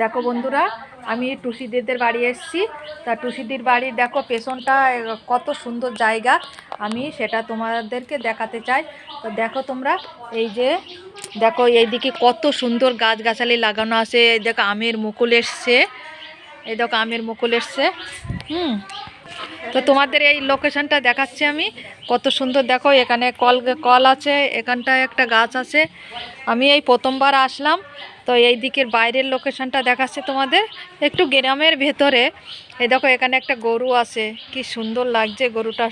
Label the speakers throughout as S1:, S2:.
S1: দেখো বন্ধুরা, আমি টুসিদিদের বাড়ি এসেছি। তা টুসিদির বাড়ি দেখো পেছনটা কত সুন্দর জায়গা, আমি সেটা তোমাদেরকে দেখাতে চাই। তো দেখো তোমরা, এই যে দেখো এইদিকে কত সুন্দর গাছগাছালি লাগানো আছে। এই দেখো আমের মুকুল এসছে, এই দেখো আমের মুকুল এসছে। তো তোমাদের এই লোকেশনটা দেখাচ্ছি আমি, কত সুন্দর। দেখো এখানে কল আছে, এখানটায় একটা গাছ আছে। আমি এই প্রথমবার আসলাম, তো এই দিকের বাইরের লোকেশনটা দেখাচ্ছে তোমাদের, একটু গ্রামের ভেতরে। এই দেখো এখানে একটা গরু আছে, কি সুন্দর লাগছে গরুটা,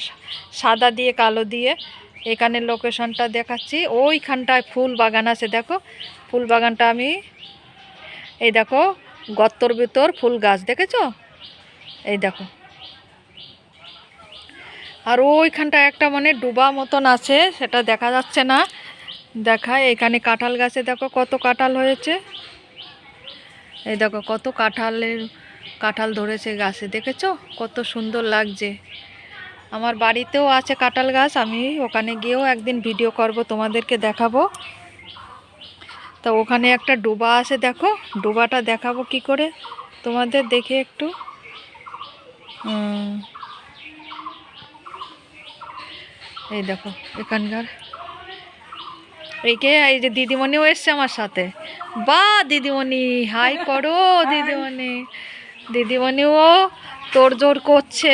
S1: সাদা দিয়ে কালো দিয়ে। এখানে লোকেশনটা দেখাচ্ছি, ওইখানটায় ফুল বাগান আছে। দেখো ফুল বাগানটা আমি, এই দেখো গর্তর ভিতর ফুল গাছ দেখেছো, এই দেখো। আর ওইখানটা একটা মানে ডুবা মতন আছে, সেটা দেখা যাচ্ছে না, দেখায়। এখানে কাঁঠাল গাছে দেখো কত কাঁঠাল হয়েছে, এই দেখো কত কাঁঠাল ধরেছে গাছে, দেখেছো কত সুন্দর লাগছে। আমার বাড়িতেও আছে কাঁঠাল গাছ, আমি ওখানে গিয়েও একদিন ভিডিও করব, তোমাদেরকে দেখাবো। তো ওখানে একটা ডোবা আছে, দেখো ডোবাটা দেখাবো কি করে তোমাদের, দেখে একটু। এই দেখো এখানকার, এই যে দিদিমণিও এসছে আমার সাথে। বা দিদিমণি হাই করো, দিদিমণিও তোড়জোড় করছে।